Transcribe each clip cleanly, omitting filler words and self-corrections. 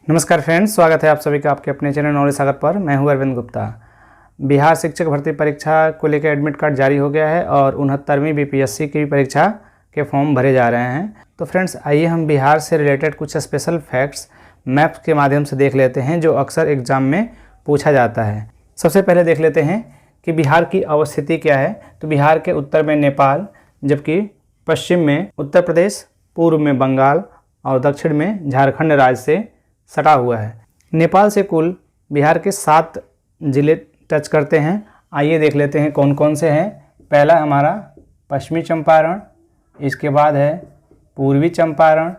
नमस्कार फ्रेंड्स, स्वागत है आप सभी का आपके अपने चैनल नॉलेज सागर पर। मैं हूं अरविंद गुप्ता। बिहार शिक्षक भर्ती परीक्षा को लेकर एडमिट कार्ड जारी हो गया है और 69वीं बीपीएससी की परीक्षा के फॉर्म भरे जा रहे हैं। तो फ्रेंड्स, आइए हम बिहार से रिलेटेड कुछ स्पेशल फैक्ट्स मैप्स के माध्यम से देख लेते हैं जो अक्सर एग्जाम में पूछा जाता है। सबसे पहले देख लेते हैं कि बिहार की अवस्थिति क्या है। तो बिहार के उत्तर में नेपाल, जबकि पश्चिम में उत्तर प्रदेश, पूर्व में बंगाल और दक्षिण में झारखंड राज्य से सटा हुआ है। नेपाल से कुल बिहार के 7 जिले टच करते हैं। आइए देख लेते हैं कौन कौन से हैं। पहला हमारा पश्चिमी चंपारण, इसके बाद है पूर्वी चंपारण,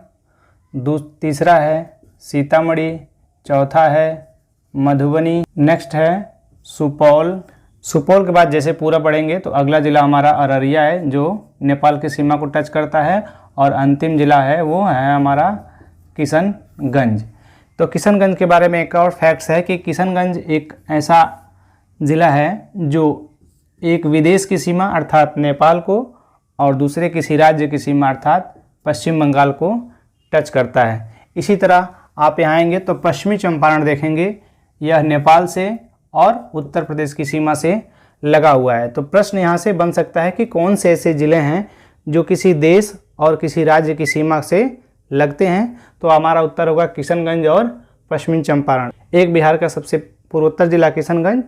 तीसरा है सीतामढ़ी, चौथा है मधुबनी, नेक्स्ट है सुपौल। सुपौल के बाद जैसे पूरा बढ़ेंगे तो अगला ज़िला हमारा अररिया है जो नेपाल की सीमा को टच करता है, और अंतिम ज़िला है वो है हमारा किशनगंज। तो किशनगंज के बारे में एक और फैक्ट्स है कि किशनगंज एक ऐसा ज़िला है जो एक विदेश की सीमा अर्थात नेपाल को और दूसरे किसी राज्य की सीमा अर्थात पश्चिम बंगाल को टच करता है। इसी तरह आप यहाँ आएंगे तो पश्चिमी चंपारण देखेंगे, यह नेपाल से और उत्तर प्रदेश की सीमा से लगा हुआ है। तो प्रश्न यहाँ से बन सकता है कि कौन से ऐसे ज़िले हैं जो किसी देश और किसी राज्य की सीमा से लगते हैं। तो हमारा उत्तर होगा किशनगंज और पश्चिमी चंपारण। एक बिहार का सबसे पूर्वोत्तर जिला किशनगंज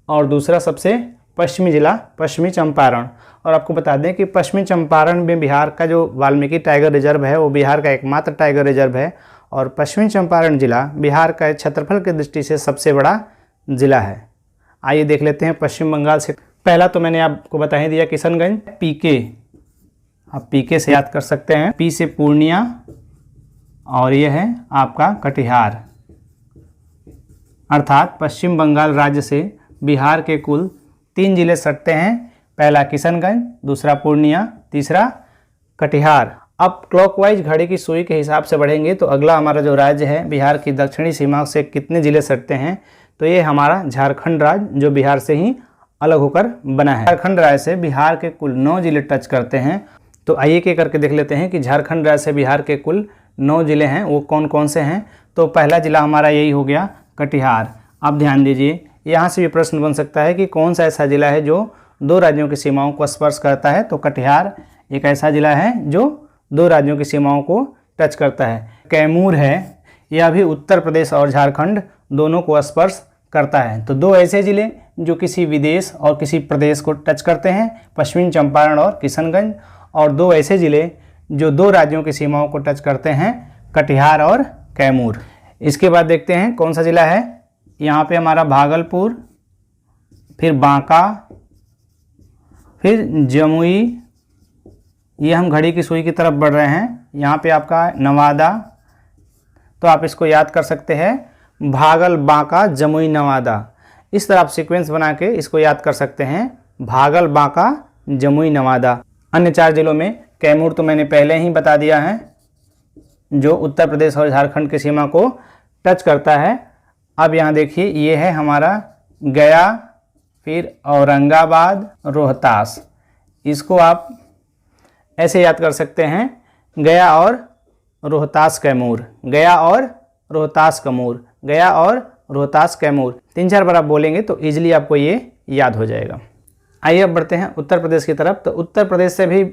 और दूसरा सबसे पश्चिमी जिला पश्चिमी चंपारण। और आपको बता दें कि पश्चिमी चंपारण में बिहार का जो वाल्मीकि टाइगर रिजर्व है वो बिहार का एकमात्र टाइगर रिजर्व है, और पश्चिमी चंपारण जिला बिहार का क्षेत्रफल की दृष्टि से सबसे बड़ा जिला है। आइए देख लेते हैं पश्चिम बंगाल से। पहला तो मैंने आपको बता ही दिया किशनगंज। पीके, आप पीके से याद कर सकते हैं। पी से पूर्णिया और यह है आपका कटिहार, अर्थात पश्चिम बंगाल राज्य से बिहार के कुल 3 जिले सटते हैं। पहला किशनगंज, दूसरा पूर्णिया, तीसरा कटिहार। अब क्लॉकवाइज घड़ी की सुई के हिसाब से बढ़ेंगे तो अगला हमारा जो राज्य है बिहार की दक्षिणी सीमा से कितने ज़िले सटते हैं, तो ये हमारा झारखंड राज्य जो बिहार से ही अलग होकर बना है। झारखंड राज्य से बिहार के कुल 9 जिले टच करते हैं। तो आइए के करके देख लेते हैं कि झारखंड राज्य से बिहार के कुल 9 जिले हैं वो कौन कौन से हैं। तो पहला जिला हमारा यही हो गया कटिहार। आप ध्यान दीजिए, यहाँ से भी प्रश्न बन सकता है कि कौन सा ऐसा जिला है जो 2 राज्यों की सीमाओं को स्पर्श करता है। तो कटिहार एक ऐसा जिला है जो 2 राज्यों की सीमाओं को टच करता है। कैमूर है, यह भी उत्तर प्रदेश और झारखंड दोनों को स्पर्श करता है। तो 2 ऐसे ज़िले जो किसी विदेश और किसी प्रदेश को टच करते हैं, पश्चिमी चंपारण और किशनगंज, और 2 ऐसे ज़िले जो 2 राज्यों की सीमाओं को टच करते हैं, कटिहार और कैमूर। इसके बाद देखते हैं कौन सा ज़िला है। यहाँ पे हमारा भागलपुर, फिर बांका, फिर जमुई। ये हम घड़ी की सुई की तरफ बढ़ रहे हैं। यहाँ पे आपका नवादा, तो आप इसको याद कर सकते हैं, भागल, बांका, जमुई, नवादा। इस तरह आप सीक्वेंस बना के इसको याद कर सकते हैं, भागल, बांका, जमुई, नवादा। अन्य 4 जिलों में कैमूर तो मैंने पहले ही बता दिया है जो उत्तर प्रदेश और झारखंड की सीमा को टच करता है। अब यहाँ देखिए, ये है हमारा गया, फिर औरंगाबाद, रोहतास। इसको आप ऐसे याद कर सकते हैं, गया और रोहतास कैमूर, गया और रोहतास कैमूर, गया और रोहतास कैमूर। 3-4 बार आप बोलेंगे तो ईजिली आपको ये याद हो जाएगा। आइए अब बढ़ते हैं उत्तर प्रदेश की तरफ। तो उत्तर प्रदेश से भी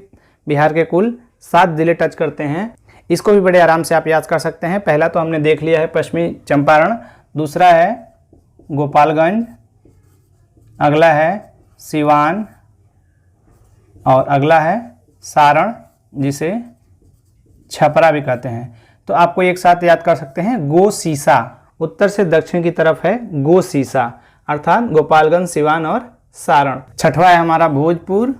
बिहार के कुल 7 जिले टच करते हैं। इसको भी बड़े आराम से आप याद कर सकते हैं। पहला तो हमने देख लिया है पश्चिमी चंपारण, दूसरा है गोपालगंज, अगला है सिवान, और अगला है सारण जिसे छपरा भी कहते हैं। तो आपको एक साथ याद कर सकते हैं गोसीसा, उत्तर से दक्षिण की तरफ है गोसीसा, अर्थात गोपालगंज, सिवान और सारण। छठवां है हमारा भोजपुर,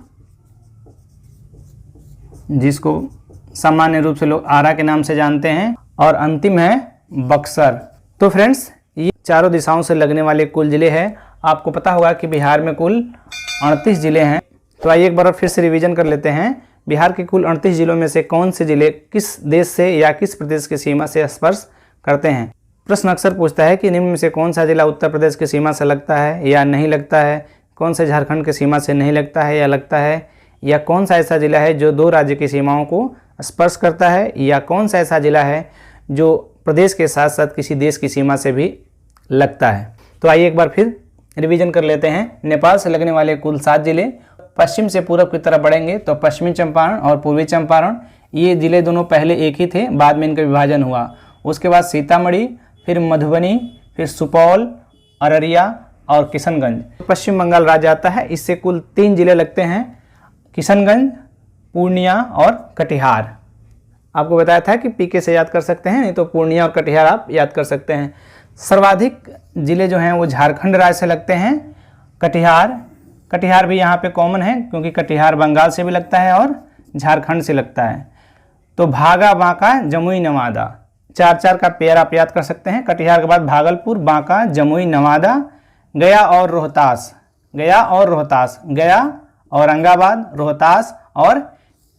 जिसको सामान्य रूप से लोग आरा के नाम से जानते हैं, और अंतिम है बक्सर। तो फ्रेंड्स, ये चारों दिशाओं से लगने वाले कुल जिले हैं। आपको पता होगा कि बिहार में कुल 38 जिले हैं। तो आइए एक बार फिर से रिवीजन कर लेते हैं। बिहार के कुल 38 जिलों में से कौन से जिले किस देश से या किस प्रदेश की सीमा से स्पर्श करते हैं। प्रश्न अक्सर पूछता है कि निम्न में से कौन सा जिला उत्तर प्रदेश की सीमा से लगता है या नहीं लगता है, कौन से झारखंड की सीमा से नहीं लगता है या लगता है, या कौन सा ऐसा जिला है जो 2 राज्य की सीमाओं को स्पर्श करता है, या कौन सा ऐसा जिला है जो प्रदेश के साथ साथ किसी देश की सीमा से भी लगता है। तो आइए एक बार फिर रिवीजन कर लेते हैं। नेपाल से लगने वाले कुल 7 जिले, पश्चिम से पूरब की तरफ बढ़ेंगे तो पश्चिमी चंपारण और पूर्वी चंपारण, ये जिले दोनों पहले एक ही थे, बाद में इनका विभाजन हुआ। उसके बाद सीतामढ़ी, फिर मधुबनी, फिर सुपौल, अररिया और किशनगंज। पश्चिम बंगाल राज्य आता है, इससे कुल 3 जिले लगते हैं, किशनगंज, पूर्णिया और कटिहार। आपको बताया था कि पीके से याद कर सकते हैं, नहीं तो पूर्णिया और कटिहार आप याद कर सकते हैं। सर्वाधिक जिले जो हैं वो झारखंड राज्य से लगते हैं। कटिहार भी यहाँ पे कॉमन है, क्योंकि कटिहार बंगाल से भी लगता है और झारखंड से लगता है। तो भागा, बांका, जमुई, नवादा, 4-4 का पेयर आप याद कर सकते हैं। कटिहार के बाद भागलपुर, बांका, जमुई, नवादा, गया और रोहतास, गया, औरंगाबाद, रोहतास और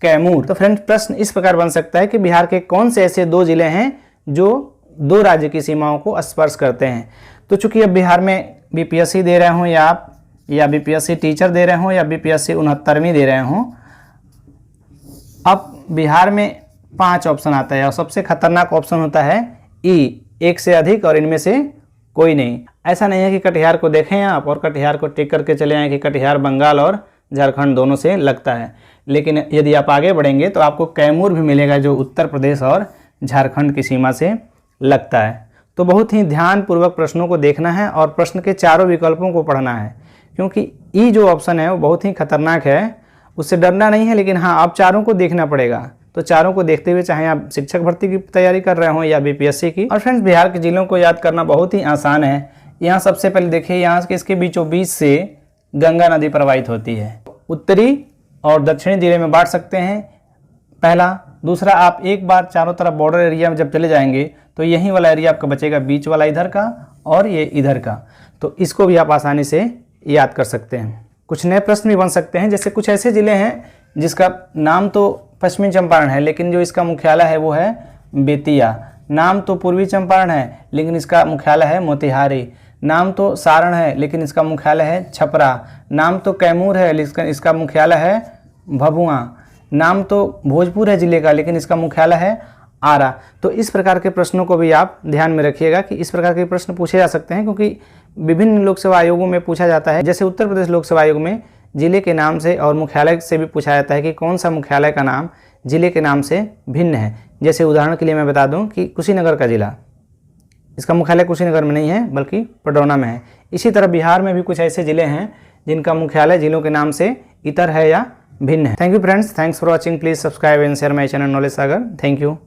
कैमूर। तो फ्रेंड्स, प्रश्न इस प्रकार बन सकता है कि बिहार के कौन से ऐसे 2 जिले हैं जो 2 राज्य की सीमाओं को स्पर्श करते हैं। तो चूंकि अब बिहार में बीपीएससी दे रहे हों या आप, या बीपीएससी टीचर दे रहे हों, या बीपीएससी 69वीं दे रहे हों, अब बिहार में 5 ऑप्शन आता है और सबसे खतरनाक ऑप्शन होता है ई, 1 से अधिक और इनमें से कोई नहीं। ऐसा नहीं है कि कटिहार को देखें आप और कटिहार को टिक करके चले आएँ कि कटिहार बंगाल और झारखंड दोनों से लगता है, लेकिन यदि आप आगे बढ़ेंगे तो आपको कैमूर भी मिलेगा जो उत्तर प्रदेश और झारखंड की सीमा से लगता है। तो बहुत ही ध्यानपूर्वक प्रश्नों को देखना है और प्रश्न के चारों विकल्पों को पढ़ना है, क्योंकि ई जो ऑप्शन है वो बहुत ही खतरनाक है। उससे डरना नहीं है, लेकिन हाँ, आप चारों को देखना पड़ेगा। तो चारों को देखते हुए, चाहे आप शिक्षक भर्ती की तैयारी कर रहे हो या बीपीएससी की। और फ्रेंड्स, बिहार के जिलों को याद करना बहुत ही आसान है। यहाँ सबसे पहले देखिए, यहाँ के इसके बीचों बीच से गंगा नदी प्रवाहित होती है। उत्तरी और दक्षिणी जिले में बांट सकते हैं, पहला। दूसरा, आप एक बार चारों तरफ बॉर्डर एरिया में जब चले जाएंगे तो यही वाला एरिया आपका बचेगा, बीच वाला इधर का और ये इधर का। तो इसको भी आप आसानी से याद कर सकते हैं। कुछ नए प्रश्न भी बन सकते हैं, जैसे कुछ ऐसे जिले हैं जिसका नाम तो पश्चिमी चंपारण है, लेकिन जो इसका मुख्यालय है वो है बेतिया। नाम तो पूर्वी चंपारण है, लेकिन इसका मुख्यालय है मोतिहारी। नाम तो सारण है, लेकिन इसका मुख्यालय है छपरा। नाम तो कैमूर है, लेकिन इसका मुख्यालय है भभुआ। नाम तो भोजपुर है जिले का, लेकिन इसका मुख्यालय है आरा। तो इस प्रकार के प्रश्नों को भी आप ध्यान में रखिएगा कि इस प्रकार के प्रश्न पूछे जा सकते हैं, क्योंकि विभिन्न लोक सेवा आयोगों में पूछा जाता है। जैसे उत्तर प्रदेश लोक सेवा आयोग में जिले के नाम से और मुख्यालय से भी पूछा जाता है कि कौन सा मुख्यालय का नाम जिले के नाम से भिन्न है। जैसे उदाहरण के लिए मैं बता दूं कि कुशीनगर का जिला, इसका मुख्यालय कुशीनगर में नहीं है बल्कि पडरौना में है। इसी तरह बिहार में भी कुछ ऐसे जिले हैं जिनका मुख्यालय जिलों के नाम से इतर है या भिन्न है। Thank you friends, thanks for watching. Please subscribe and share my channel knowledge Sagar. Thank you.